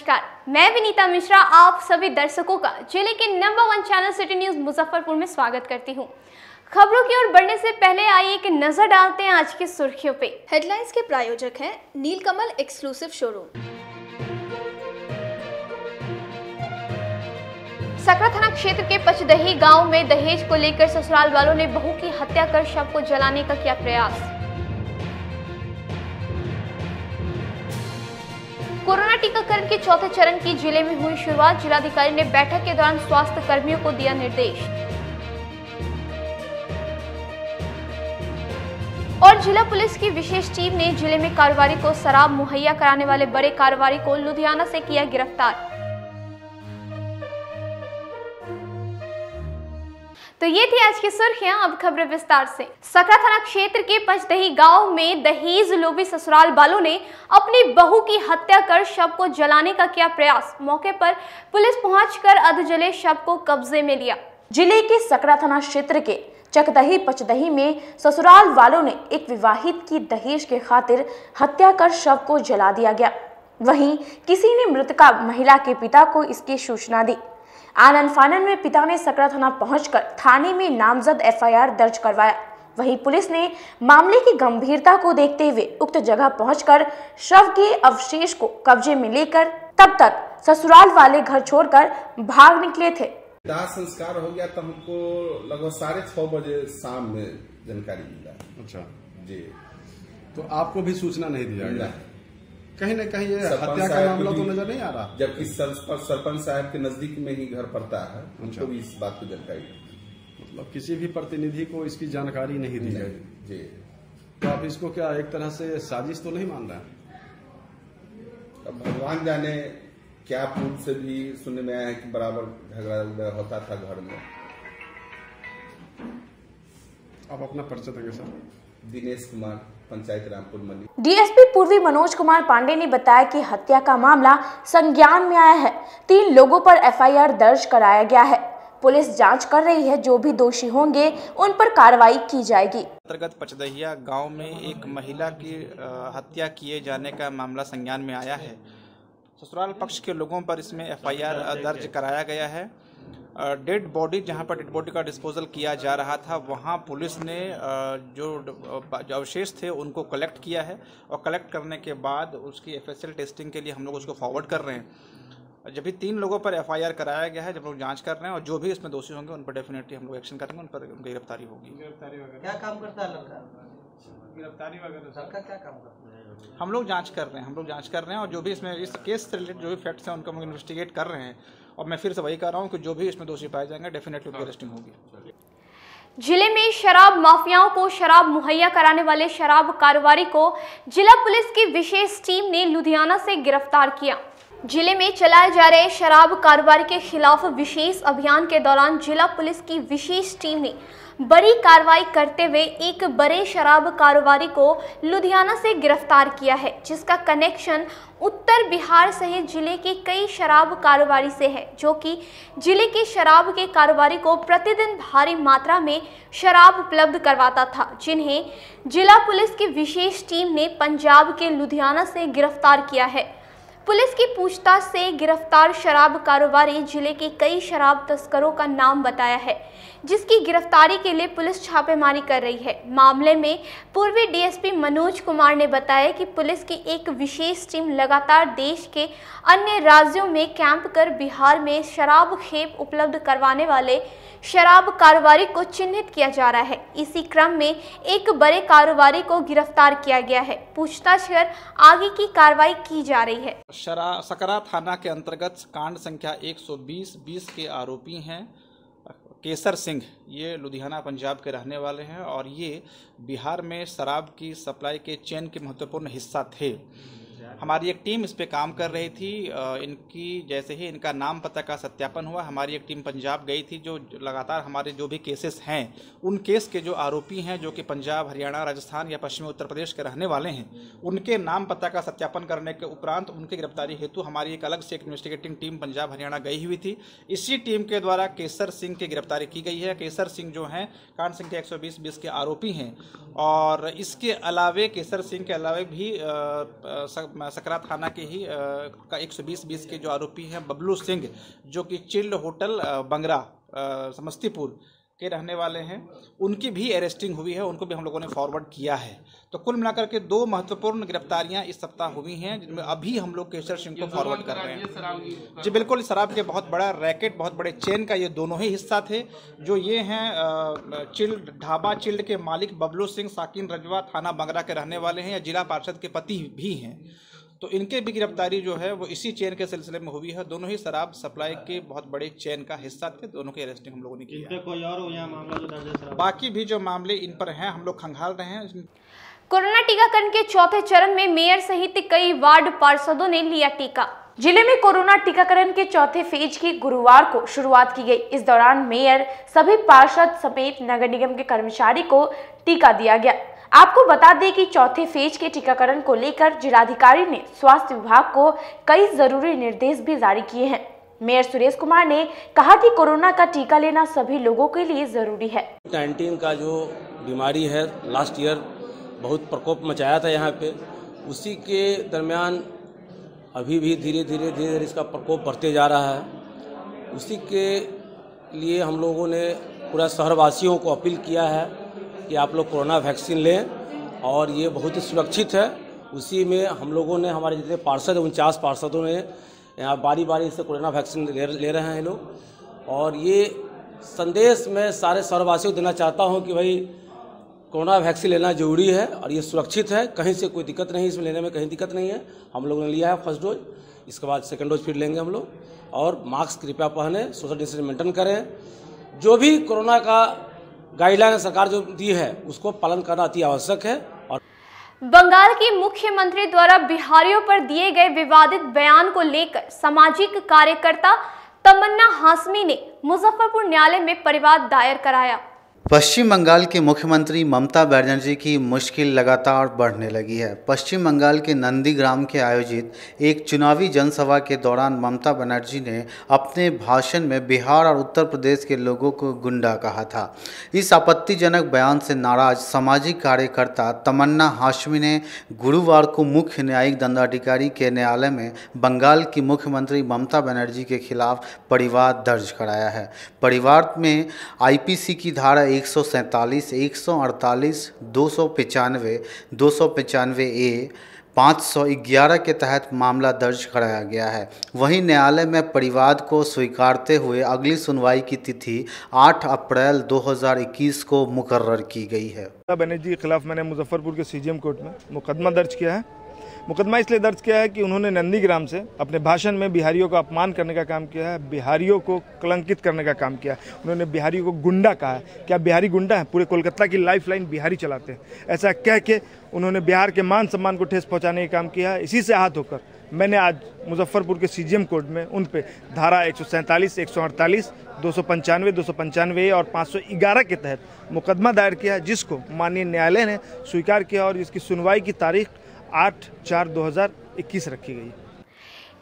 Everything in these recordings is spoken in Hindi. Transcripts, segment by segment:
नमस्कार, मैं विनीता मिश्रा आप सभी दर्शकों का जिले के number 1 channel city news Muzaffarpur में स्वागत करती हूं। खबरों की ओर बढ़ने से पहले आइए एक नजर डालते हैं आज की सुर्खियों पे। हेडलाइंस के प्रायोजक हैं नीलकमल एक्सक्लूसिव शोरूम। सकरा थाना क्षेत्र के पचदही गांव में दहेज को लेकर ससुराल वालों ने बहू की हत्या कर शव को जलाने का किया प्रयास। कोरोना टीकाकरण के चौथे चरण की जिले में हुई शुरुआत। जिलाधिकारी ने बैठक के दौरान स्वास्थ्य कर्मियों को दिया निर्देश। और जिला पुलिस की विशेष टीम ने जिले में कारोबारी को शराब मुहैया कराने वाले बड़े कारोबारी को लुधियाना से किया गिरफ्तार। तो ये थी आज की सुर्खियां, अब खबरें विस्तार से। सकरा थाना क्षेत्र के पचदही गांव में दहेज लोभी ससुराल वालों ने अपनी बहू की हत्या कर शव को जलाने का किया प्रयास। मौके पर पुलिस पहुंचकर अधजले शव को कब्जे में लिया। जिले के सकरा थाना क्षेत्र के चकदही पचदही में ससुराल वालों ने एक विवाहित की दहेज के खातिर हत्या कर शव को जला दिया गया। वहीं किसी ने मृतका महिला के पिता को इसकी सूचना दी। आनन फानन में पिता ने सकरा थाना पहुंचकर थाने में नामजद एफआईआर दर्ज करवाया। वहीं पुलिस ने मामले की गंभीरता को देखते हुए उक्त जगह पहुंचकर शव के अवशेष को कब्जे में लेकर तब तक ससुराल वाले घर छोड़कर भाग निकले थे। दाह संस्कार हो गया तो हमको लगभग 6:30 बजे शाम में जानकारी मिला। अच्छा जी, तो आपको भी सूचना नहीं दिया गया? कहीं न कहीं ये हत्या का मामला तो नजर नहीं आ रहा, जबकि सरपंच साहब के नजदीक में ही घर पड़ता है। हमको भी इस बात की जानकारी, मतलब किसी भी प्रतिनिधि को इसकी जानकारी नहीं दी गई। जी, तो आप इसको क्या एक तरह से साजिश तो नहीं मान रहे? अब भगवान जाने, क्या पूर्व से भी सुनने में आया है कि बराबर झगड़ा होता था घर में। आप अपना परिचय देंगे सर? दिनेश कुमार, पंचायत रामपुर मल्ली। डीएसपी पूर्वी मनोज कुमार पांडे ने बताया कि हत्या का मामला संज्ञान में आया है। 3 लोगों पर एफआईआर दर्ज कराया गया है। पुलिस जांच कर रही है, जो भी दोषी होंगे उन पर कार्रवाई की जाएगी। अंतर्गत पचदहिया गांव में एक महिला की हत्या किए जाने का मामला संज्ञान में आया है। ससुराल पक्ष के लोगों पर इसमें एफआईआर दर्ज कराया गया है। डेड बॉडी, जहां पर डेड बॉडी का डिस्पोजल किया जा रहा था, वहां पुलिस ने जो अवशेष थे उनको कलेक्ट किया है और कलेक्ट करने के बाद उसकी एफएसएल टेस्टिंग के लिए हम लोग उसको फॉरवर्ड कर रहे हैं। जब भी 3 लोगों पर एफआईआर कराया गया है, जब लोग जांच कर रहे हैं और जो भी इसमें दोषी होंगे उन पर डेफिनेटली हम लोग एक्शन करेंगे, उन पर उनकी गिरफ्तारी होगी। क्या काम करता है लड़का? गिरफ्तारी वगैरह लड़का क्या काम करता है? हम लोग जांच कर रहे हैं और जो भी इसमें इस केस से रिलेटेड जो भी फैक्ट्स हैं उनको हम इन्वेस्टिगेट कर रहे हैं। और मैं फिर से वही कह रहा हूँ कि जो भी इसमें दोषी पाए जाएंगे डेफिनेटली उनकी अरेस्टिंग होगी। जिले में शराब माफियाओं को शराब मुहैया कराने वाले शराब कारोबारी को जिला पुलिस की विशेष टीम ने लुधियाना से गिरफ्तार किया। जिले में चलाए जा रहे शराब कारोबारी के खिलाफ विशेष अभियान के दौरान जिला पुलिस की विशेष टीम ने बड़ी कार्रवाई करते हुए एक बड़े शराब कारोबारी को लुधियाना से गिरफ्तार किया है, जिसका कनेक्शन उत्तर बिहार सहित जिले के कई शराब कारोबारी से है, जो कि जिले के शराब के कारोबारी को प्रतिदिन भारी मात्रा में शराब उपलब्ध करवाता था, जिन्हें जिला पुलिस की विशेष टीम ने पंजाब के लुधियाना से गिरफ्तार किया है। पुलिस की पूछताछ से गिरफ्तार शराब कारोबारी जिले के कई शराब तस्करों का नाम बताया है, जिसकी गिरफ्तारी के लिए पुलिस छापेमारी कर रही है। मामले में पूर्वी डीएसपी मनोज कुमार ने बताया कि पुलिस की एक विशेष टीम लगातार देश के अन्य राज्यों में कैंप कर बिहार में शराब खेप उपलब्ध करवाने वाले शराब कारोबारी को चिन्हित किया जा रहा है। इसी क्रम में एक बड़े कारोबारी को गिरफ्तार किया गया है। पूछताछ कर आगे की कार्रवाई की जा रही है। सकरा थाना के अंतर्गत कांड संख्या 120 के आरोपी हैं केसर सिंह। ये लुधियाना पंजाब के रहने वाले हैं और ये बिहार में शराब की सप्लाई के चेन के महत्वपूर्ण हिस्सा थे। हमारी एक टीम इस पे काम कर रही थी। इनकी जैसे ही इनका नाम पता का सत्यापन हुआ, हमारी एक टीम पंजाब गई थी, जो लगातार हमारे जो भी केसेस हैं उन केस के जो आरोपी हैं, जो कि पंजाब, हरियाणा, राजस्थान या पश्चिमी उत्तर प्रदेश के रहने वाले हैं, उनके नाम पता का सत्यापन करने के उपरांत उनकी गिरफ्तारी हेतु हमारी एक अलग से एक इन्वेस्टिगेटिंग टीम पंजाब हरियाणा गई हुई थी। इसी टीम के द्वारा केसर सिंह की गिरफ्तारी की गई है। केसर सिंह जो हैं कांड संख्या 120 के आरोपी हैं और इसके अलावे केसर सिंह के अलावे भी सकरा थाना के ही का 120-20 के जो आरोपी हैं बबलू सिंह, जो कि चिल्ड होटल बंगरा समस्तीपुर के रहने वाले हैं, उनकी भी अरेस्टिंग हुई है, उनको भी हम लोगों ने फॉरवर्ड किया है। तो कुल मिलाकर के 2 महत्वपूर्ण गिरफ्तारियां इस सप्ताह हुई हैं, जिनमें अभी हम लोग केसर सिंह को फॉरवर्ड कर रहे हैं। जी बिल्कुल, शराब के बहुत बड़ा रैकेट, बहुत बड़े चेन का ये दोनों ही हिस्सा थे। जो ये हैं चिल्ड ढाबा चिल्ड के मालिक बबलू सिंह साकिन रजवा थाना बंगरा के रहने वाले हैं, या जिला पार्षद के पति भी हैं। तो इनके भी गिरफ्तारी जो है वो इसी चेन के सिलसिले में हुई है। दोनों ही शराब सप्लाई के बहुत बड़े चेन का हिस्सा थे। दोनों की अरेस्टिंग हम लोगों ने की है। कोई और यहाँ मामला जो दर्ज है? बाकी भी जो मामले इन पर हैं हम लोग खंगाल रहे हैं। कोरोना टीकाकरण के चौथे चरण में मेयर सहित कई वार्ड पार्षदों ने लिया टीका। जिले में कोरोना टीकाकरण के चौथे फेज की गुरुवार को शुरुआत की गई। इस दौरान मेयर, सभी पार्षद समेत नगर निगम के कर्मचारी को टीका दिया गया। आपको बता दें कि चौथे फेज के टीकाकरण को लेकर जिलाधिकारी ने स्वास्थ्य विभाग को कई जरूरी निर्देश भी जारी किए हैं। मेयर सुरेश कुमार ने कहा कि कोरोना का टीका लेना सभी लोगों के लिए जरूरी है। कोविड-19 का जो बीमारी है लास्ट ईयर बहुत प्रकोप मचाया था यहाँ पे, उसी के दरमियान अभी भी धीरे धीरे इसका प्रकोप बढ़ते जा रहा है। उसी के लिए हम लोगों ने पूरा शहरवासियों को अपील किया है कि आप लोग कोरोना वैक्सीन लें, और ये बहुत ही सुरक्षित है। उसी में हम लोगों ने, हमारे जितने पार्षद 49 पार्षदों ने यहाँ बारी बारी से कोरोना वैक्सीन ले रहे हैं लोग। और ये संदेश मैं सारे शहरवासियों को देना चाहता हूँ कि भाई कोरोना वैक्सीन लेना जरूरी है और ये सुरक्षित है, कहीं से कोई दिक्कत नहीं, इसमें लेने में कहीं दिक्कत नहीं है। हम लोगों ने लिया है फर्स्ट डोज, इसके बाद सेकंड डोज फिर लेंगे हम लोग। और मास्क कृपया पहने, सोशल डिस्टेंस मेंटेन करें। जो भी कोरोना का गाइडलाइन सरकार जो दी है उसको पालन करना अति आवश्यक है। और बंगाल की मुख्यमंत्री द्वारा बिहारियों पर दिए गए विवादित बयान को लेकर सामाजिक कार्यकर्ता तमन्ना हाशमी ने मुजफ्फरपुर न्यायालय में परिवाद दायर कराया। पश्चिम बंगाल की मुख्यमंत्री ममता बनर्जी की मुश्किल लगातार बढ़ने लगी है। पश्चिम बंगाल के नंदीग्राम के आयोजित एक चुनावी जनसभा के दौरान ममता बनर्जी ने अपने भाषण में बिहार और उत्तर प्रदेश के लोगों को गुंडा कहा था। इस आपत्तिजनक बयान से नाराज सामाजिक कार्यकर्ता तमन्ना हाशमी ने गुरुवार को मुख्य न्यायिक दंडाधिकारी के न्यायालय में बंगाल की मुख्यमंत्री ममता बनर्जी के खिलाफ परिवाद दर्ज कराया है। परिवाद में आईपीसी की धारा 147, 148, 295, 295A, 511 के तहत मामला दर्ज कराया गया है। वहीं न्यायालय में परिवाद को स्वीकारते हुए अगली सुनवाई की तिथि 8 अप्रैल 2021 को मुकर्रर की गई है। बनर्जी के खिलाफ मैंने मुजफ्फरपुर के सीजीएम कोर्ट में मुकदमा दर्ज किया है। मुकदमा इसलिए दर्ज किया है कि उन्होंने नंदीग्राम से अपने भाषण में बिहारियों का अपमान करने का काम किया है, बिहारियों को कलंकित करने का काम किया है। उन्होंने बिहारियों को गुंडा कहा है। क्या बिहारी गुंडा है? पूरे कोलकाता की लाइफलाइन बिहारी चलाते हैं, ऐसा कह के उन्होंने बिहार के मान सम्मान को ठेस पहुंचाने का काम किया है। इसी से आहत होकर मैंने आज मुजफ्फरपुर के सीजीएम कोर्ट में उन पे धारा 147, 148, 295, 295A और 511 के तहत मुकदमा दायर किया, जिसको माननीय न्यायालय ने स्वीकार किया और इसकी सुनवाई की तारीख 8/4/2021 रखी गई।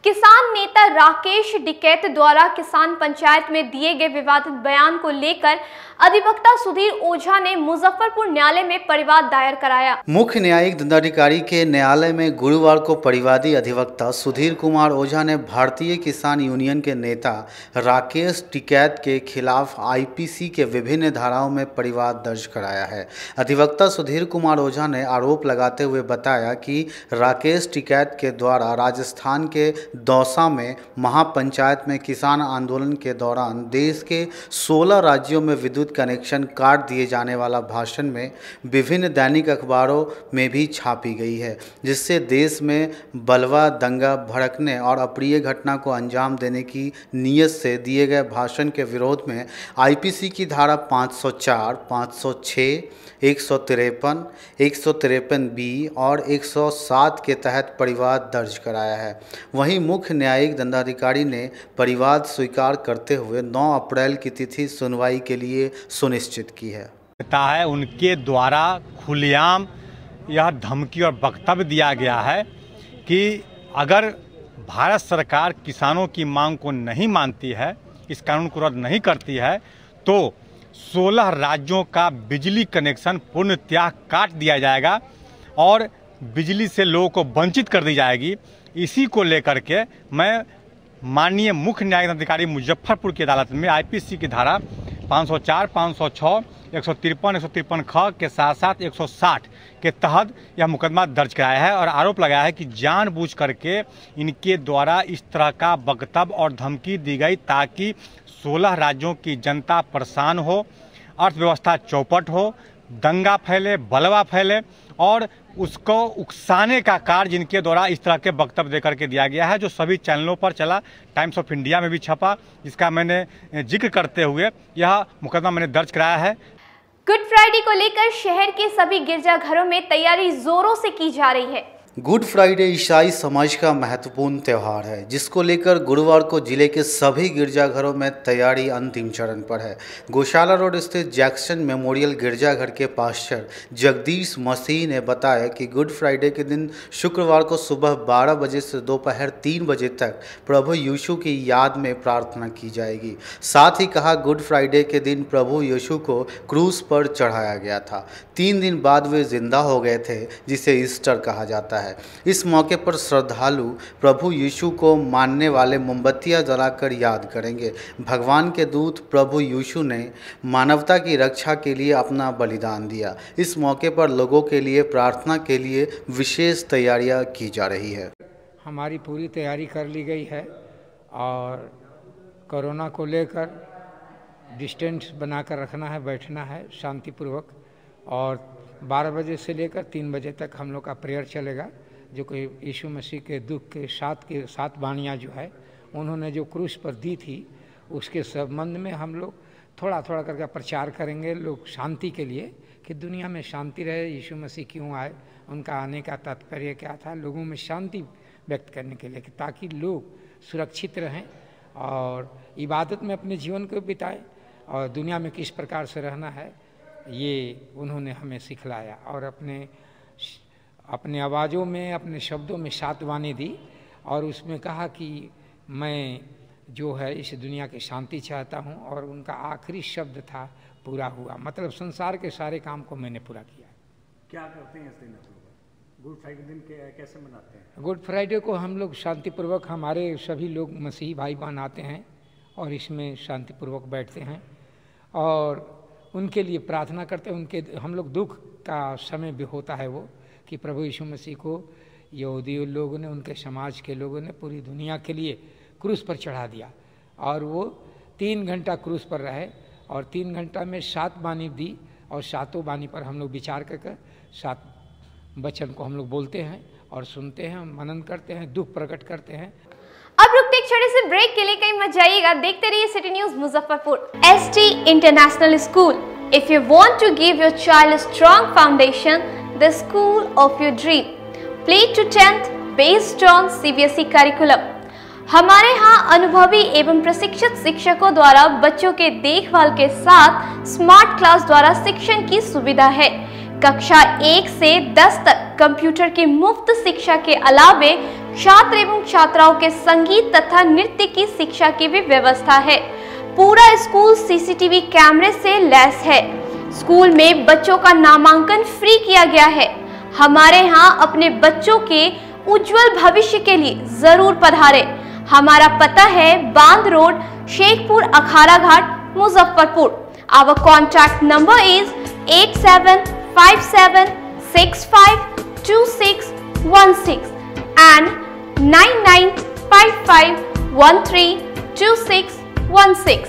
किसान नेता राकेश टिकैत द्वारा किसान पंचायत में दिए गए विवादित बयान को लेकर अधिवक्ता सुधीर ओझा ने मुजफ्फरपुर न्यायालय में परिवाद दायर कराया। मुख्य न्यायिक दंडाधिकारी के न्यायालय में गुरुवार को परिवादी अधिवक्ता सुधीर कुमार ओझा ने भारतीय किसान यूनियन के नेता राकेश टिकैत के खिलाफ आईपीसी के विभिन्न धाराओं में परिवाद दर्ज कराया है। अधिवक्ता सुधीर कुमार ओझा ने आरोप लगाते हुए बताया कि राकेश टिकैत के द्वारा राजस्थान के दौसा में महापंचायत में किसान आंदोलन के दौरान देश के 16 राज्यों में विद्युत कनेक्शन काट दिए जाने वाला भाषण में विभिन्न दैनिक अखबारों में भी छापी गई है, जिससे देश में बलवा दंगा भड़कने और अप्रिय घटना को अंजाम देने की नीयत से दिए गए भाषण के विरोध में आईपीसी की धारा 504, 506, 153, 153B और 107 के तहत परिवाद दर्ज कराया है। वहीं मुख्य न्यायिक दंडाधिकारी ने परिवाद स्वीकार करते हुए 9 अप्रैल की तिथि सुनवाई के लिए सुनिश्चित की है। उनके द्वारा खुलेआम यह धमकी और वक्तव्य दिया गया है कि अगर भारत सरकार किसानों की मांग को नहीं मानती है, इस कानून को रद्द नहीं करती है, तो 16 राज्यों का बिजली कनेक्शन पूर्णतः काट दिया जाएगा और बिजली से लोगों को वंचित कर दी जाएगी, इसी को लेकर के मैं माननीय मुख्य न्यायिक अधिकारी मुजफ्फरपुर की अदालत में आईपीसी की धारा 504, 506, 153, 153 ख के साथ साथ 160 के तहत यह मुकदमा दर्ज कराया है और आरोप लगाया है कि जानबूझ करके इनके द्वारा इस तरह का वक्तव्य और धमकी दी गई ताकि 16 राज्यों की जनता परेशान हो, अर्थव्यवस्था चौपट हो, दंगा फैले, बलवा फैले और उसको उकसाने का कार्य जिनके द्वारा इस तरह के वक्तव्य देकर के दिया गया है, जो सभी चैनलों पर चला, टाइम्स ऑफ इंडिया में भी छपा, जिसका मैंने जिक्र करते हुए यह मुकदमा मैंने दर्ज कराया है। गुड फ्राइडे को लेकर शहर के सभी गिरजाघरों में तैयारी जोरों से की जा रही है। गुड फ्राइडे ईसाई समाज का महत्वपूर्ण त्यौहार है, जिसको लेकर गुरुवार को जिले के सभी गिरजाघरों में तैयारी अंतिम चरण पर है। गौशाला रोड स्थित जैक्सन मेमोरियल गिरजाघर के पास्टर जगदीश मसीह ने बताया कि गुड फ्राइडे के दिन शुक्रवार को सुबह 12 बजे से दोपहर 3 बजे तक प्रभु यीशु की याद में प्रार्थना की जाएगी। साथ ही कहा, गुड फ्राइडे के दिन प्रभु यीशु को क्रूस पर चढ़ाया गया था। 3 दिन बाद वे जिंदा हो गए थे, जिसे ईस्टर कहा जाता है। इस मौके पर श्रद्धालु प्रभु यीशु को मानने वाले मोमबत्तियां जलाकर याद करेंगे। भगवान के दूत प्रभु यीशु ने मानवता की रक्षा के लिए अपना बलिदान दिया। इस मौके पर लोगों के लिए प्रार्थना के लिए विशेष तैयारियां की जा रही है। हमारी पूरी तैयारी कर ली गई है और कोरोना को लेकर डिस्टेंस बनाकर रखना है, बैठना है शांतिपूर्वक और 12 बजे से लेकर 3 बजे तक हम लोग का प्रेयर चलेगा, जो कि यीशु मसीह के दुख के 7 वाणियाँ जो है उन्होंने जो क्रूस पर दी थी, उसके संबंध में हम लोग थोड़ा थोड़ा करके प्रचार करेंगे लोग शांति के लिए, कि दुनिया में शांति रहे। यीशु मसीह क्यों आए, उनका आने का तात्पर्य क्या था, लोगों में शांति व्यक्त करने के लिए, कि ताकि लोग सुरक्षित रहें और इबादत में अपने जीवन को बिताएं और दुनिया में किस प्रकार से रहना है, ये उन्होंने हमें सिखलाया। और अपने आवाज़ों में, अपने शब्दों में 7 वाणी दी और उसमें कहा कि मैं जो है इस दुनिया की शांति चाहता हूँ, और उनका आखिरी शब्द था पूरा हुआ, मतलब संसार के सारे काम को मैंने पूरा किया। क्या करते हैं इस दिन? गुड फ्राइडे दिन कैसे मनाते हैं? गुड फ्राइडे को हम लोग शांतिपूर्वक, हमारे सभी लोग मसीही भाई बहन आते हैं और इसमें शांतिपूर्वक बैठते हैं और उनके लिए प्रार्थना करते हैं। उनके हम लोग दुख का समय भी होता है वो, कि प्रभु यीशु मसीह को यहूदी लोगों ने, उनके समाज के लोगों ने पूरी दुनिया के लिए क्रूस पर चढ़ा दिया और वो 3 घंटा क्रूस पर रहे और 3 घंटा में 7 वाणी दी और 7 वाणी पर हम लोग विचार करके 7 वचन को हम लोग बोलते हैं और सुनते हैं, मनन करते हैं, दुख प्रकट करते हैं। अब रुकते एक छोटे से ब्रेक के लिए, कहीं मत जाइएगा, देखते रहिए city news Muzaffarpur. ST international school, if you want to give your child strong foundation, the school of your dream, play to 10th based on CBSE curriculum. हमारे यहाँ अनुभवी एवं प्रशिक्षित शिक्षकों द्वारा बच्चों के देखभाल के साथ स्मार्ट क्लास द्वारा शिक्षण की सुविधा है। कक्षा 1 से 10 तक कंप्यूटर की मुफ्त शिक्षा के अलावे छात्र एवं छात्राओं के संगीत तथा नृत्य की शिक्षा की भी व्यवस्था है। पूरा स्कूल CCTV कैमरे से लैस है। स्कूल में बच्चों का नामांकन फ्री किया गया है। हमारे यहाँ अपने बच्चों के उज्जवल भविष्य के लिए जरूर पधारें। हमारा पता है बांध road, Shekhpur Akhara Ghat, Muzaffarpur. Our contact number is 8757652616 and 9955132616।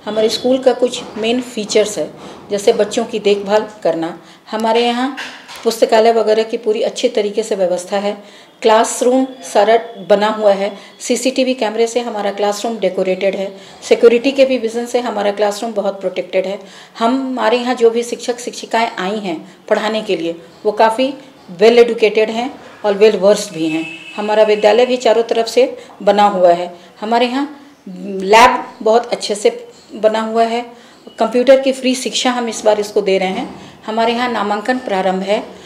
हमारे स्कूल का कुछ मेन फीचर्स है, जैसे बच्चों की देखभाल करना। हमारे यहाँ पुस्तकालय वगैरह की पूरी अच्छे तरीके से व्यवस्था है। क्लासरूम सारा बना हुआ है, CCTV कैमरे से हमारा क्लासरूम डेकोरेटेड है। सिक्योरिटी के भी विजन से हमारा क्लासरूम बहुत प्रोटेक्टेड है। हमारे यहाँ जो भी शिक्षक शिक्षिकाएं आई हैं पढ़ाने के लिए, वो काफ़ी वेल एडुकेटेड हैं और वेल वर्स्ड भी हैं। हमारा विद्यालय भी चारों तरफ से बना हुआ है। हमारे यहाँ लैब बहुत अच्छे से बना हुआ है। कंप्यूटर की फ्री शिक्षा हम इस बार इसको दे रहे हैं। हमारे यहाँ नामांकन प्रारंभ है।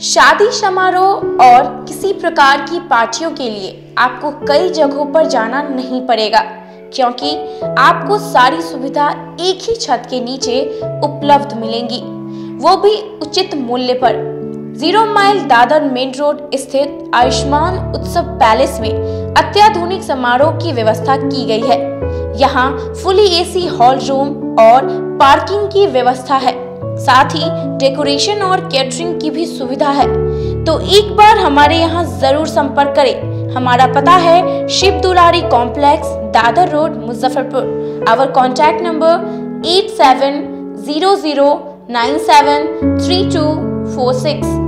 शादी समारोह और किसी प्रकार की पार्टियों के लिए आपको कई जगहों पर जाना नहीं पड़ेगा, क्योंकि आपको सारी सुविधा एक ही छत के नीचे उपलब्ध मिलेंगी, वो भी उचित मूल्य पर। 0 माइल दादर मेन रोड स्थित आयुष्मान उत्सव पैलेस में अत्याधुनिक समारोह की व्यवस्था की गई है। यहाँ फुली एसी हॉल रूम और पार्किंग की व्यवस्था है, साथ ही डेकोरेशन और कैटरिंग की भी सुविधा है। तो एक बार हमारे यहाँ जरूर संपर्क करें। हमारा पता है Shiv Dulari complex, Dadar road, Muzaffarpur. Our contact number 8700973246।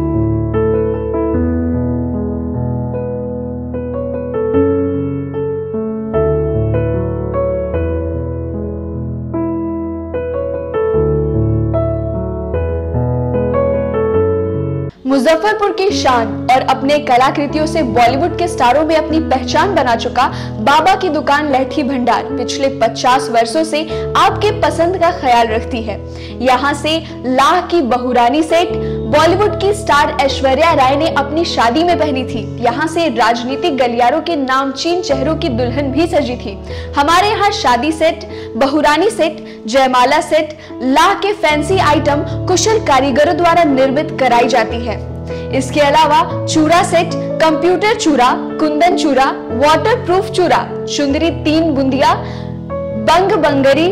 Muzaffarpur की शान और अपने कलाकृतियों से बॉलीवुड के स्टारों में अपनी पहचान बना चुका बाबा की दुकान लहठी भंडार पिछले 50 वर्षों से आपके पसंद का ख्याल रखती है। यहाँ से लाह की बहुरानी सेट बॉलीवुड की स्टार ऐश्वर्या राय ने अपनी शादी में पहनी थी। यहाँ से राजनीतिक गलियारों के नामचीन चेहरों की दुल्हन भी सजी थी। हमारे यहाँ शादी सेट, बहुरानी सेट, जयमाला सेट, लाह के फैंसी आइटम कुशल कारीगरों द्वारा निर्मित कराई जाती है। इसके अलावा चूड़ा सेट, कंप्यूटर चूड़ा, कुंदन चूड़ा, वाटरप्रूफ चूड़ा, चुंदरी 3 बुंदिया, बंग बंगरी,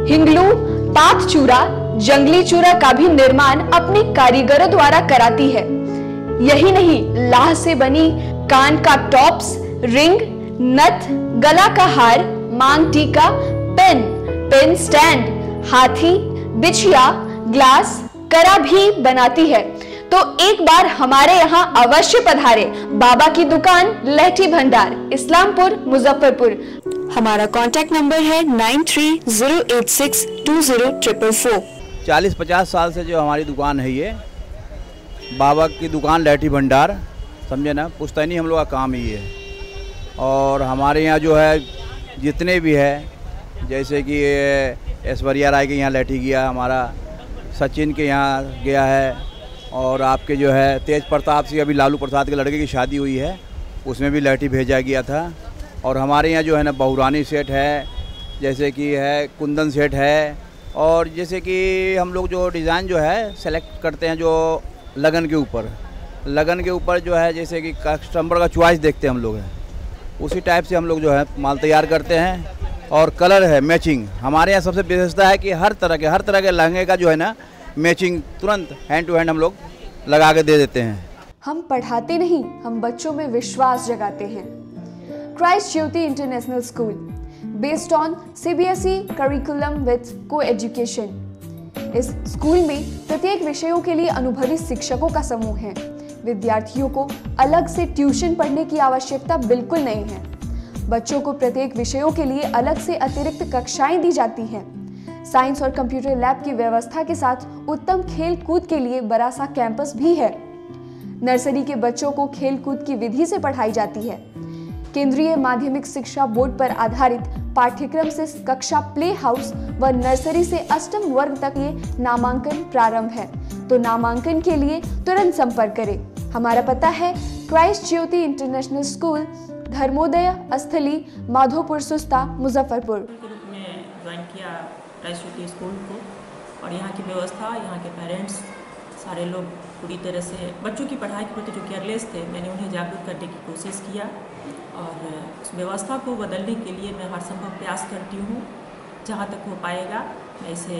हिंगलू, पात चूड़ा, जंगली चूड़ा का भी निर्माण अपनी कारीगरों द्वारा कराती है। यही नहीं, लाह से बनी कान का टॉप्स, रिंग, नथ, गला का हार, मांग टीका, पेन स्टैंड, हाथी, बिछिया, ग्लास, करा भी बनाती है। तो एक बार हमारे यहाँ अवश्य पधारे। बाबा की दुकान लहठी भंडार, इस्लामपुर, मुजफ्फरपुर। हमारा कांटेक्ट नंबर है 9308620444। 40-50 साल से जो हमारी दुकान है, ये बाबा की दुकान लहठी भंडार, समझे ना, पुश्तैनी हम लोग का काम ही है। और हमारे यहाँ जो है जितने भी है, जैसे कि ऐश्वर्या राय के यहाँ लहठी गया, हमारा सचिन के यहाँ गया है, और आपके जो है तेज प्रताप सिंह, अभी लालू प्रसाद के लड़के की शादी हुई है, उसमें भी लहठी भेजा गया था। और हमारे यहाँ जो है ना बहुरानी सेट है, जैसे कि है कुंदन सेट है, और जैसे कि हम लोग जो डिज़ाइन जो है सेलेक्ट करते हैं जो लगन के ऊपर जो है, जैसे कि कस्टमर का चॉइस देखते हैं हम लोग, है उसी टाइप से हम लोग जो है माल तैयार करते हैं। और कलर है मैचिंग, हमारे यहाँ सबसे विशेषता है कि हर तरह के लहंगे का जो है ना मैचिंग तुरंत हैंड टू हैंड हम लोग लगा के दे देते हैं। हम पढ़ाते नहीं, हम बच्चों में विश्वास जगाते हैं। Christ Jyoti international school, based on CBSE curriculum with coeducation. इस स्कूल में प्रत्येक विषयों के लिए अनुभवी शिक्षकों का समूह है। विद्यार्थियों को अलग से ट्यूशन पढ़ने की आवश्यकता बिल्कुल नहीं है। बच्चों को प्रत्येक विषयों के लिए अलग से अतिरिक्त कक्षाएं दी जाती हैं। साइंस और कंप्यूटर लैब की व्यवस्था के साथ उत्तम खेल कूद के लिए बड़ा सा कैंपस भी है। नर्सरी के बच्चों को खेल कूद की विधि से पढ़ाई जाती है। केंद्रीय माध्यमिक शिक्षा बोर्ड पर आधारित पाठ्यक्रम से कक्षा प्ले हाउस व नर्सरी से अष्टम वर्ग तक ये नामांकन प्रारंभ है। तो नामांकन के लिए तुरंत संपर्क करें। हमारा पता है Christ Jyoti international school, Dharmodaya स्थली, माधोपुर सुस्ता, मुजफ्फरपुर। ज्वाइन किया क्राइस्ट ज्योति स्कूल को, और यहाँ की व्यवस्था, यहाँ के पेरेंट्स सारे लोग पूरी तरह से बच्चों की पढ़ाई के प्रति जो केयरलेस थे, मैंने उन्हें जागरूक करने की कोशिश किया और उस व्यवस्था को बदलने के लिए मैं हर संभव प्रयास करती हूँ। जहाँ तक हो पाएगा मैं इसे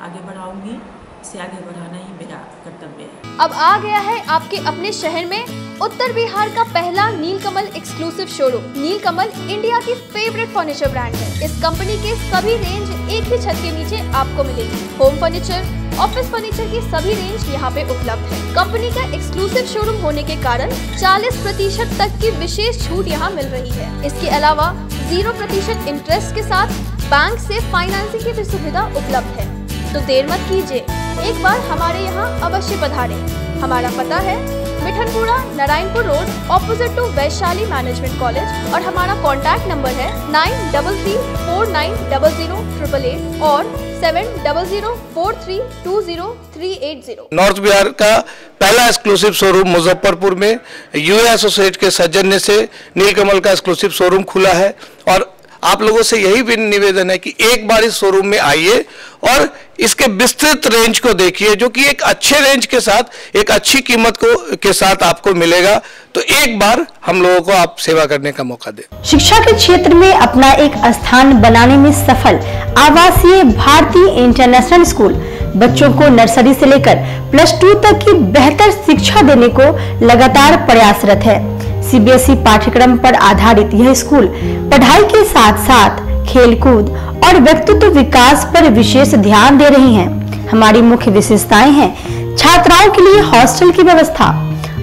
आगे बढ़ाऊँगी, इसे आगे बढ़ाना ही मेरा कर्तव्य है। अब आ गया है आपके अपने शहर में उत्तर बिहार का पहला नीलकमल एक्सक्लूसिव शोरूम। नीलकमल इंडिया की फेवरेट फर्नीचर ब्रांड है। इस कंपनी के सभी रेंज एक ही छत के नीचे आपको मिलेगी। होम फर्नीचर, ऑफिस फर्नीचर की सभी रेंज यहाँ पे उपलब्ध है। कंपनी का एक्सक्लूसिव शोरूम होने के कारण 40% तक की विशेष छूट यहाँ मिल रही है। इसके अलावा 0% इंटरेस्ट के साथ बैंक से फाइनेंसिंग की भी सुविधा उपलब्ध है। तो देर मत कीजिए, एक बार हमारे यहाँ अवश्य पधारें। हमारा पता है Mithanpura, Narayanpur road, opposite to Vaishali management college, और हमारा कॉन्टैक्ट नंबर है 9334900888 और 7004320380। नॉर्थ बिहार का पहला एक्सक्लूसिव शोरूम मुजफ्फरपुर में यूए एसोसिएट के सौजन्य से नीलकमल का एक्सक्लूसिव शोरूम खुला है, और आप लोगों से यही भी निवेदन है कि एक बार इस शोरूम में आइए और इसके विस्तृत रेंज को देखिए, जो कि एक अच्छे रेंज के साथ एक अच्छी कीमत के साथ आपको मिलेगा। तो एक बार हम लोगों को आप सेवा करने का मौका दें। शिक्षा के क्षेत्र में अपना एक स्थान बनाने में सफल आवासीय भारतीय इंटरनेशनल स्कूल बच्चों को नर्सरी से लेकर +2 तक की बेहतर शिक्षा देने को लगातार प्रयासरत है। सीबीएसई पाठ्यक्रम पर आधारित यह स्कूल पढ़ाई के साथ साथ खेलकूद और व्यक्तित्व विकास पर विशेष ध्यान दे रही हैं। हमारी मुख्य विशेषताएं हैं छात्राओं के लिए हॉस्टल की व्यवस्था,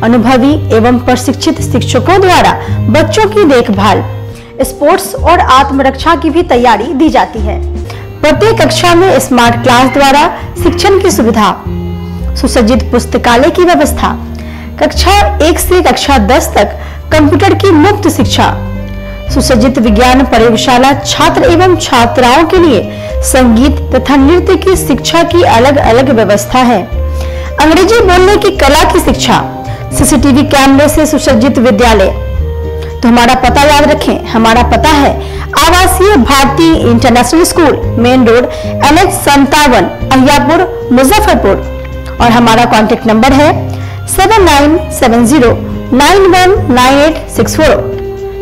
अनुभवी एवं प्रशिक्षित शिक्षकों द्वारा बच्चों की देखभाल, स्पोर्ट्स और आत्मरक्षा की भी तैयारी दी जाती है। प्रत्येक कक्षा में स्मार्ट क्लास द्वारा शिक्षण की सुविधा, सुसज्जित पुस्तकालय की व्यवस्था, कक्षा 1 से कक्षा 10 तक कंप्यूटर की मुफ्त शिक्षा, सुसज्जित विज्ञान प्रयोगशाला, छात्र एवं छात्राओं के लिए संगीत तथा नृत्य की शिक्षा की अलग अलग व्यवस्था है। अंग्रेजी बोलने की कला की शिक्षा, सीसीटीवी कैमरे से सुसज्जित विद्यालय। तो हमारा पता याद रखें, हमारा पता है आवासीय भारतीय international school, main road NH 57, Ahiyapur, Muzaffarpur. और हमारा कॉन्टेक्ट नंबर है 7970919864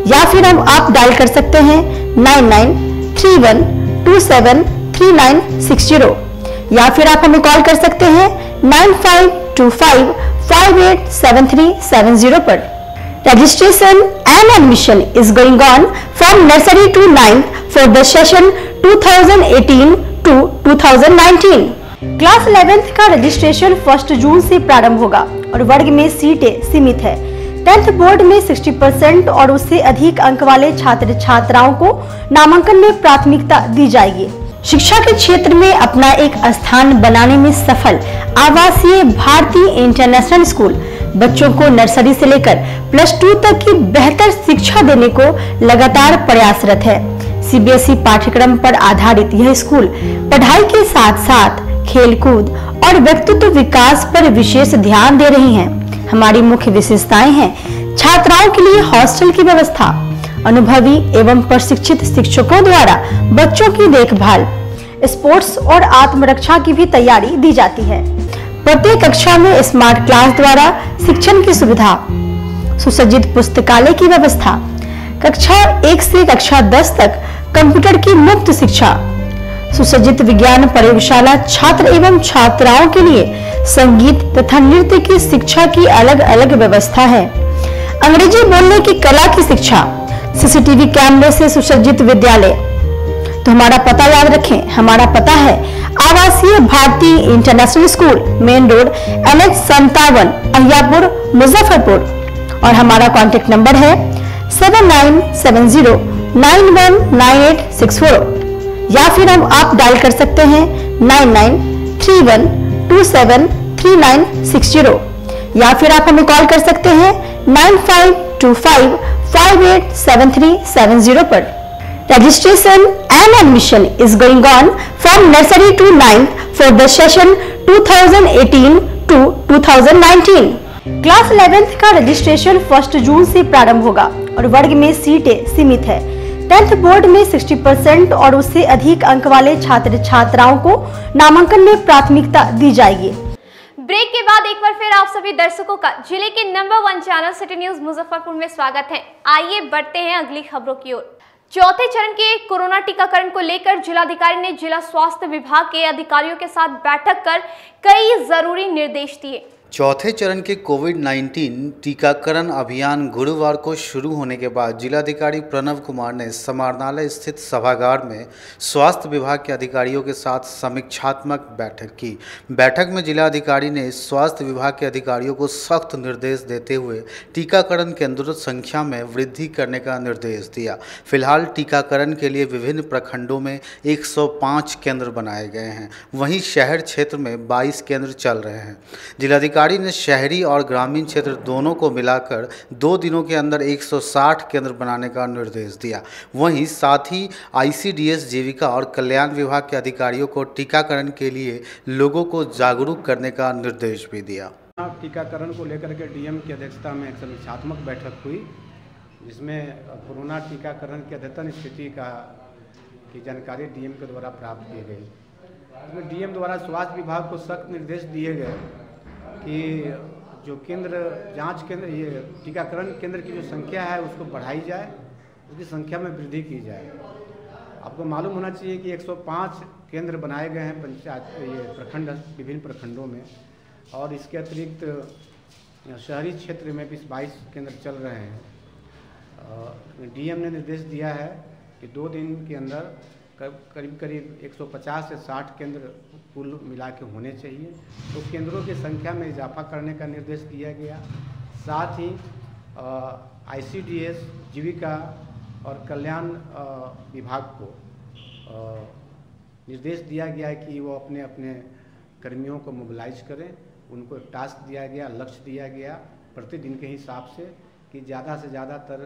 या फिर आप डायल कर सकते हैं 9931273960 या फिर आप हमें कॉल कर सकते हैं 9525587370 पर। Registration and admission is going on from nursery to 9th for the session 2018 to 2019. Class 11th का रजिस्ट्रेशन 1 जून से प्रारंभ होगा और वर्ग में सीटें सीमित है। 10th बोर्ड में 60% और उससे अधिक अंक वाले छात्र छात्राओं को नामांकन में प्राथमिकता दी जाएगी। शिक्षा के क्षेत्र में अपना एक स्थान बनाने में सफल आवासीय भारतीय इंटरनेशनल स्कूल बच्चों को नर्सरी से लेकर +2 तक की बेहतर शिक्षा देने को लगातार प्रयासरत है। सीबीएसई पाठ्यक्रम पर आधारित यह स्कूल पढ़ाई के साथ साथ खेलकूद और व्यक्तित्व विकास पर विशेष ध्यान दे रही हैं। हमारी मुख्य विशेषताएं हैं छात्राओं के लिए हॉस्टल की व्यवस्था, अनुभवी एवं प्रशिक्षित शिक्षकों द्वारा बच्चों की देखभाल, स्पोर्ट्स और आत्मरक्षा की भी तैयारी दी जाती है। प्रत्येक कक्षा में स्मार्ट क्लास द्वारा शिक्षण की सुविधा, सुसज्जित पुस्तकालय की व्यवस्था, कक्षा 1 से कक्षा 10 तक कंप्यूटर की मुफ्त शिक्षा, सुसज्जित विज्ञान प्रयोगशाला, छात्र एवं छात्राओं के लिए संगीत तथा नृत्य की शिक्षा की अलग अलग व्यवस्था है। अंग्रेजी बोलने की कला की शिक्षा, सीसीटीवी कैमरे से सुसज्जित विद्यालय। तो हमारा पता याद रखें, हमारा पता है आवासीय भारतीय international school, main road NH 57, Ahiyapur, Muzaffarpur. और हमारा कॉन्टेक्ट नंबर है 7970919864 या फिर आप डायल कर सकते हैं 9931273960 या फिर आप हमें कॉल कर सकते हैं 9525587370 पर। Registration and admission is going on from nursery to 9th for the session 2018 to 2019. Class 11th का रजिस्ट्रेशन 1 जून से प्रारंभ होगा और वर्ग में सीटें सीमित है। 10th बोर्ड में 60% और उससे अधिक अंक वाले छात्र छात्राओं को नामांकन में प्राथमिकता दी जाएगी। ब्रेक के बाद एक बार फिर आप सभी दर्शकों का जिले के number 1 channel city news Muzaffarpur में स्वागत है। आइए बढ़ते हैं अगली खबरों की ओर। चौथे चरण के कोरोना टीकाकरण को लेकर जिलाधिकारी ने जिला स्वास्थ्य विभाग के अधिकारियों के साथ बैठक कर कई जरूरी निर्देश दिए। चौथे चरण के कोविड-19 टीकाकरण अभियान गुरुवार को शुरू होने के बाद जिलाधिकारी प्रणव कुमार ने समाहरणालय स्थित सभागार में स्वास्थ्य विभाग के अधिकारियों के साथ समीक्षात्मक बैठक की। बैठक में जिलाधिकारी ने स्वास्थ्य विभाग के अधिकारियों को सख्त निर्देश देते हुए टीकाकरण केंद्रों संख्या में वृद्धि करने का निर्देश दिया। फिलहाल टीकाकरण के लिए विभिन्न प्रखंडों में 105 केंद्र बनाए गए हैं, वहीं शहर क्षेत्र में 22 केंद्र चल रहे हैं। जिलाधिकारी ने शहरी और ग्रामीण क्षेत्र दोनों को मिलाकर 2 दिनों के अंदर 160 केंद्र बनाने का निर्देश दिया। वहीं साथ ही ICDS जीविका और कल्याण विभाग के अधिकारियों को टीकाकरण के लिए लोगों को जागरूक करने का निर्देश भी दिया। टीकाकरण को लेकर के DM की अध्यक्षता में एक समीक्षात्मक बैठक हुई जिसमें कोरोना टीकाकरण की अद्यतन स्थिति की जानकारी डीएम के द्वारा प्राप्त की गई। इसमें डीएम द्वारा स्वास्थ्य विभाग को सख्त निर्देश दिए गए कि जो केंद्र जांच केंद्र ये टीकाकरण केंद्र की जो संख्या है उसको बढ़ाई जाए, उसकी संख्या में वृद्धि की जाए। आपको मालूम होना चाहिए कि 105 केंद्र बनाए गए हैं पंचायत ये प्रखंड विभिन्न प्रखंडों में, और इसके अतिरिक्त शहरी क्षेत्र में भी 22 केंद्र चल रहे हैं। डीएम ने निर्देश दिया है कि 2 दिन के अंदर करीब 150 से 60 केंद्र कुल मिला के होने चाहिए। तो केंद्रों की संख्या में इजाफा करने का निर्देश दिया गया। साथ ही ICDS, जीविका और कल्याण विभाग को निर्देश दिया गया कि वो अपने अपने कर्मियों को मोबिलाइज करें। उनको एक टास्क दिया गया, लक्ष्य दिया गया प्रतिदिन के हिसाब से कि ज़्यादा से ज़्यादातर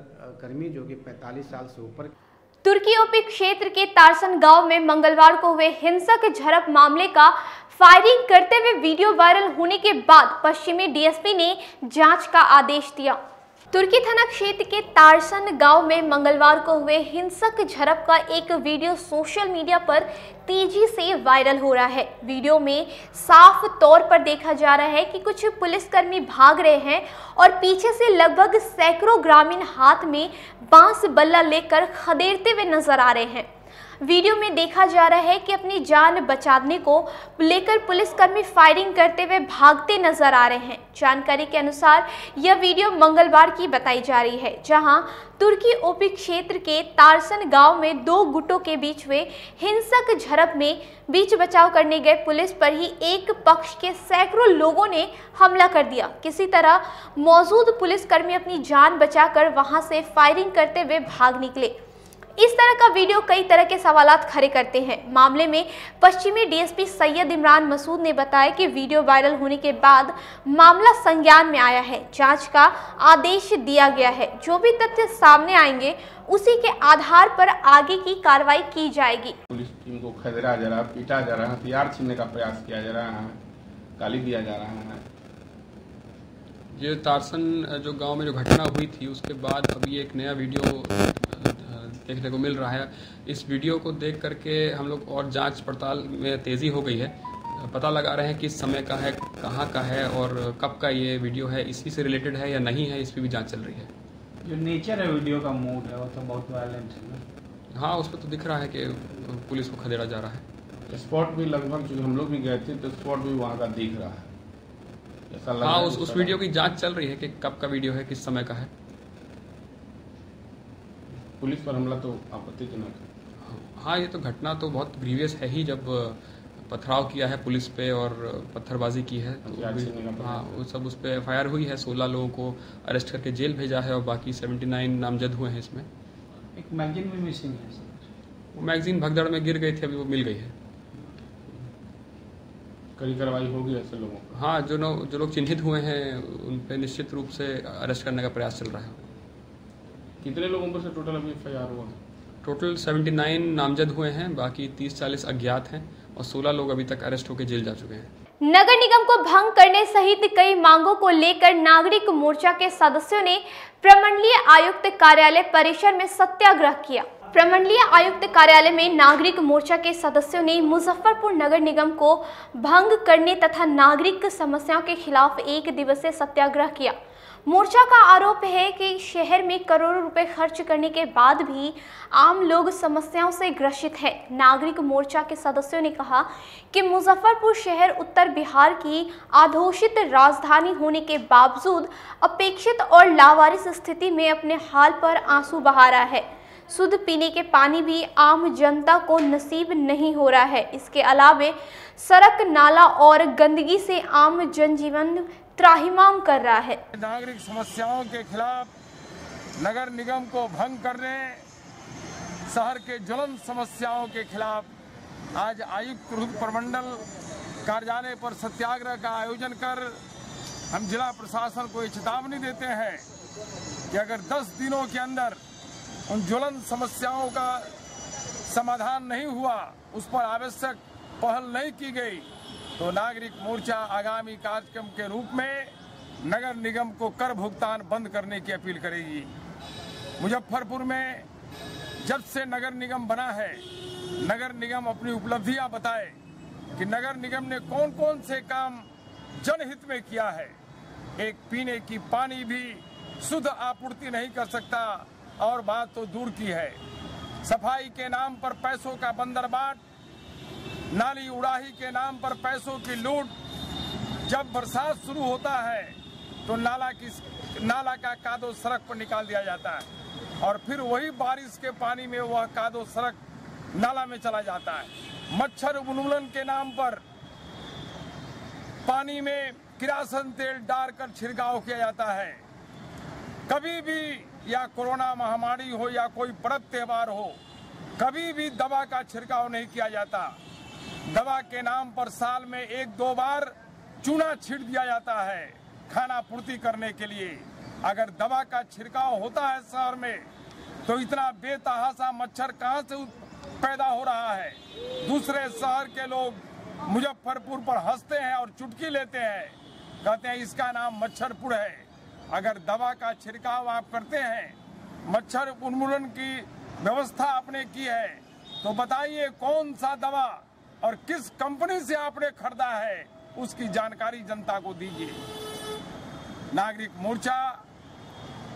कर्मी जो कि 45 साल से ऊपर। तुर्की ओपी क्षेत्र के तारसन गांव में मंगलवार को हुए हिंसक झड़प मामले का फायरिंग करते हुए वीडियो वायरल होने के बाद पश्चिमी डीएसपी ने जांच का आदेश दिया। तुर्की थाना क्षेत्र के तारसन गांव में मंगलवार को हुए हिंसक झड़प का एक वीडियो सोशल मीडिया पर तेजी से वायरल हो रहा है। वीडियो में साफ तौर पर देखा जा रहा है कि कुछ पुलिसकर्मी भाग रहे हैं और पीछे से लगभग सैकड़ों ग्रामीण हाथ में बांस बल्ला लेकर खदेड़ते हुए नजर आ रहे हैं। वीडियो में देखा जा रहा है कि अपनी जान बचाने को लेकर पुलिसकर्मी फायरिंग करते हुए भागते नजर आ रहे हैं। जानकारी के अनुसार यह वीडियो मंगलवार की बताई जा रही है, जहां तुर्की ओपी क्षेत्र के तारसन गांव में 2 गुटों के बीच हुए हिंसक झड़प में बीच बचाव करने गए पुलिस पर ही एक पक्ष के सैकड़ों लोगों ने हमला कर दिया। किसी तरह मौजूद पुलिसकर्मी अपनी जान बचाकर वहां से फायरिंग करते हुए भाग निकले। इस तरह का वीडियो कई तरह के सवालात खड़े करते हैं। मामले में पश्चिमी डीएसपी सैयद इमरान मसूद ने बताया कि वीडियो वायरल होने के बाद मामला संज्ञान में आया है, जांच का आदेश दिया गया है। जो भी तथ्य सामने आएंगे उसी के आधार पर आगे की कार्रवाई की जाएगी। पुलिस टीम को खदेड़ा जा रहा है, पीटा जा रहा है, हथियार छीनने का प्रयास किया जा रहा है, गाली दिया जा रहा है। ये तारसन जो गांव में जो घटना हुई थी उसके बाद अभी एक नया वीडियो देखने को मिल रहा है। इस वीडियो को देख करके हम लोग और जांच पड़ताल में तेज़ी हो गई है। पता लगा रहे हैं किस समय का है, कहां का है और कब का ये वीडियो है, इसी से रिलेटेड है या नहीं है, इस पर भी जांच चल रही है। जो नेचर है वीडियो का, मूड है, वो तो बहुत वायलेंट है। हाँ, उस पर तो दिख रहा है कि पुलिस को खदेड़ा जा रहा है। स्पॉट भी लगभग जो हम लोग भी गए थे तो स्पॉट भी वहाँ का दिख रहा है। हाँ, उस वीडियो की जांच चल रही है कि कब का वीडियो है, किस समय का है। पुलिस पर हमला तो आपत्तिजनक है। हाँ, ये तो घटना तो बहुत ग्रीवियस है ही, जब पथराव किया है पुलिस पे और पत्थरबाजी की है तो हाँ, वो सब उस पर FIR हुई है। 16 लोगों को अरेस्ट करके जेल भेजा है और बाकी 79 नामजद हुए हैं। इसमें एक मैगजीन भी मिसिंग है। वो मैगजीन भगदड़ में गिर गई थी, अभी वो मिल गई है। कड़ी कार्रवाई होगी ऐसे लोगों पर? हाँ, जो लोग चिन्हित हुए हैं उन पर निश्चित रूप से अरेस्ट करने का प्रयास चल रहा है। कितने लोगों पर से टोटल अभी FIR हुआ? टोटल 79 नामजद हुए हैं, बाकी 30-40 अज्ञात हैं और 16 लोग अभी तक अरेस्ट होकर जेल जा चुके हैं। नगर निगम को भंग करने सहित कई मांगों को लेकर नागरिक मोर्चा के सदस्यों ने प्रमंडलीय आयुक्त कार्यालय परिसर में सत्याग्रह किया। प्रमंडलीय आयुक्त कार्यालय में नागरिक मोर्चा के सदस्यों ने मुजफ्फरपुर नगर निगम को भंग करने तथा नागरिक समस्याओं के खिलाफ 1 दिवसीय सत्याग्रह किया। मोर्चा का आरोप है कि शहर में करोड़ों रुपए खर्च करने के बाद भी आम लोग समस्याओं से ग्रसित हैं। नागरिक मोर्चा के सदस्यों ने कहा कि मुजफ्फरपुर शहर उत्तर बिहार की अघोषित राजधानी होने के बावजूद अपेक्षित और लावारिस स्थिति में अपने हाल पर आंसू बहा रहा है। शुद्ध पीने के पानी भी आम जनता को नसीब नहीं हो रहा है। इसके अलावे सड़क, नाला और गंदगी से आम जनजीवन त्राहिमाम कर रहा है। नागरिक समस्याओं के खिलाफ नगर निगम को भंग करने, शहर के ज्वलंत समस्याओं के खिलाफ आज आयुक्त प्रमंडल कार्यालय पर सत्याग्रह का आयोजन कर हम जिला प्रशासन को चेतावनी देते हैं कि अगर 10 दिनों के अंदर उन ज्वलंत समस्याओं का समाधान नहीं हुआ, उस पर आवश्यक पहल नहीं की गई, तो नागरिक मोर्चा आगामी कार्यक्रम के रूप में नगर निगम को कर भुगतान बंद करने की अपील करेगी। मुजफ्फरपुर में जब से नगर निगम बना है, नगर निगम अपनी उपलब्धियां बताए कि नगर निगम ने कौन कौन से काम जनहित में किया है। एक पीने की पानी भी शुद्ध आपूर्ति नहीं कर सकता और बात तो दूर की है। सफाई के नाम पर पैसों का बंदरबाट, नाली उड़ाही के नाम पर पैसों की लूट। जब बरसात शुरू होता है तो नाला का कादो सड़क पर निकाल दिया जाता है और फिर वही बारिश के पानी में वह कादो सड़क नाला में चला जाता है। मच्छर उन्मूलन के नाम पर पानी में किरासन तेल डालकर छिड़काव किया जाता है। कभी भी या कोरोना महामारी हो या कोई पर्व त्योहार हो, कभी भी दवा का छिड़काव नहीं किया जाता। दवा के नाम पर साल में 1-2 बार चूना छींट दिया जाता है खाना पूर्ति करने के लिए। अगर दवा का छिड़काव होता है शहर में तो इतना बेतहाशा मच्छर कहां से पैदा हो रहा है। दूसरे शहर के लोग मुजफ्फरपुर पर हंसते हैं और चुटकी लेते हैं, कहते हैं इसका नाम मच्छरपुर है। अगर दवा का छिड़काव आप करते हैं, मच्छर उन्मूलन की व्यवस्था आपने की है, तो बताइए कौन सा दवा और किस कंपनी से आपने खरीदा है, उसकी जानकारी जनता को दीजिए। नागरिक मोर्चा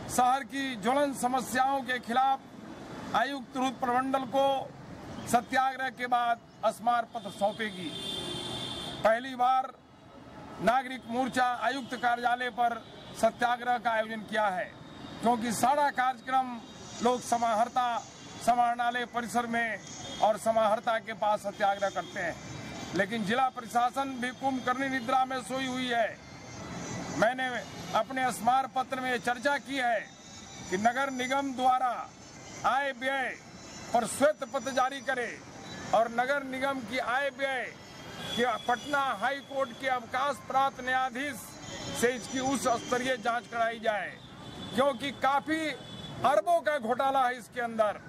शहर की ज्वलंत समस्याओं के खिलाफ आयुक्त रुद्र प्रमंडल को सत्याग्रह के बाद स्मारक पत्र सौंपेगी। पहली बार नागरिक मोर्चा आयुक्त कार्यालय पर सत्याग्रह का आयोजन किया है, क्योंकि सारा कार्यक्रम लोग समाहरणालय परिसर में और समाहर्ता के पास सत्याग्रह करते हैं। लेकिन जिला प्रशासन भी कुंभकर्णी निद्रा में सोई हुई है। मैंने अपने स्मारक पत्र में चर्चा की है कि नगर निगम द्वारा आय व्यय पर श्वेत पत्र जारी करे और नगर निगम की आय व्यय कि पटना हाई कोर्ट के अवकाश प्राप्त न्यायाधीश से इसकी उच्च स्तरीय जांच कराई जाए, क्योंकि काफी अरबों का घोटाला है इसके अंदर,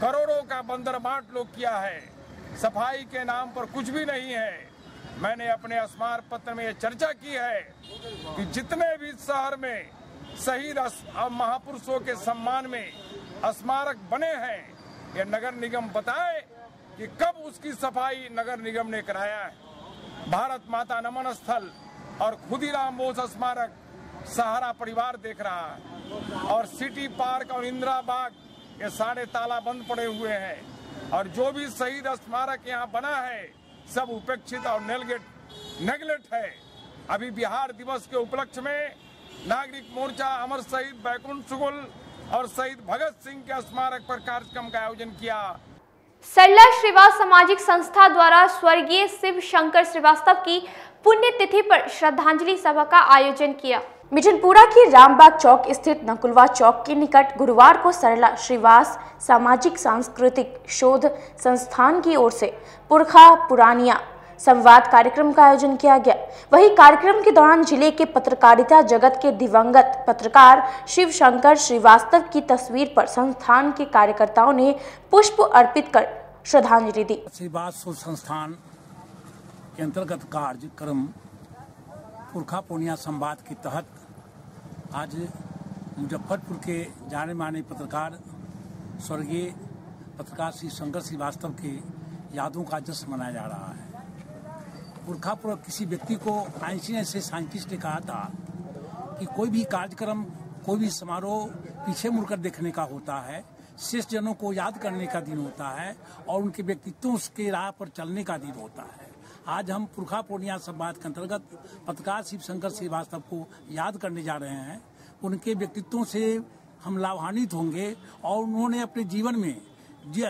करोड़ों का बंदरबाट लोग किया है। सफाई के नाम पर कुछ भी नहीं है। मैंने अपने स्मारक पत्र में ये चर्चा की है कि जितने भी शहर में शहीद और महापुरुषों के सम्मान में स्मारक बने हैं, ये नगर निगम बताए कि कब उसकी सफाई नगर निगम ने कराया है। भारत माता नमन स्थल और खुदीराम बोस स्मारक सहारा परिवार देख रहा है और सिटी पार्क और इंदिरा बाग ये सारे ताला बंद पड़े हुए हैं और जो भी शहीद स्मारक यहाँ बना है सब उपेक्षित और नेगलेक्ट है। अभी बिहार दिवस के उपलक्ष्य में नागरिक मोर्चा अमर शहीद बैकुंठ शुक्ल और शहीद भगत सिंह के स्मारक पर कार्यक्रम का आयोजन किया। सरला श्रीवास सामाजिक संस्था द्वारा स्वर्गीय शिव शंकर श्रीवास्तव की पुण्यतिथि पर श्रद्धांजलि सभा का आयोजन किया। मिठनपुरा के रामबाग चौक स्थित नकुलवा चौक के निकट गुरुवार को सरला श्रीवास सामाजिक सांस्कृतिक शोध संस्थान की ओर से पुरखा पुरानिया संवाद कार्यक्रम का आयोजन किया गया। वहीं कार्यक्रम के दौरान जिले के पत्रकारिता जगत के दिवंगत पत्रकार शिव शंकर श्रीवास्तव की तस्वीर पर संस्थान के कार्यकर्ताओं ने पुष्प अर्पित कर श्रद्धांजलि दी। श्रीवास शोध संस्थान के अंतर्गत कार्यक्रम पुरखा पुरानिया संवाद के तहत आज मुजफ्फरपुर के जाने माने पत्रकार स्वर्गीय पत्रकार शिव शंकर श्रीवास्तव के यादों का जश्न मनाया जा रहा है। पुरखा किसी व्यक्ति को आइंस्टीन से साइंटिस्ट ने कहा था कि कोई भी कार्यक्रम कोई भी समारोह पीछे मुड़कर देखने का होता है, श्रेष्ठ जनों को याद करने का दिन होता है और उनके व्यक्तित्वों के राह पर चलने का दिन होता है। आज हम पुरखा पुरानिया संवाद के अंतर्गत पत्रकार शिव शंकर श्रीवास्तव को याद करने जा रहे हैं। उनके व्यक्तित्वों से हम लाभान्वित होंगे और उन्होंने अपने जीवन में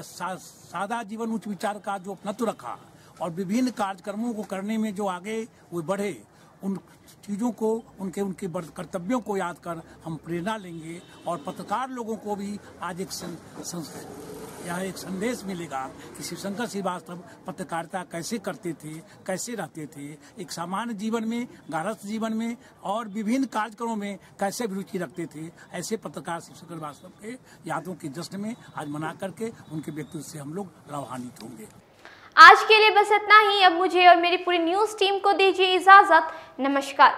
सादा जीवन उच्च विचार का जो अपनत्व रखा और विभिन्न कार्यक्रमों को करने में जो आगे वो बढ़े, उन चीज़ों को उनके कर्तव्यों को याद कर हम प्रेरणा लेंगे और पत्रकार लोगों को भी आज एक संदेश मिलेगा कि शिव शंकर श्रीवास्तव पत्रकारिता कैसे करते थे, कैसे रहते थे, एक सामान्य जीवन में, गृहस्थ जीवन में और विभिन्न कार्यक्रमों में कैसे रुचि रखते थे। ऐसे पत्रकार शिव शंकर श्रीवास्तव के यादों के जश्न में आज मना करके उनके व्यक्तित्व से हम लोग लाभान्वित होंगे। आज के लिए बस इतना ही। अब मुझे और मेरी पूरी न्यूज़ टीम को दीजिए इजाजत। नमस्कार।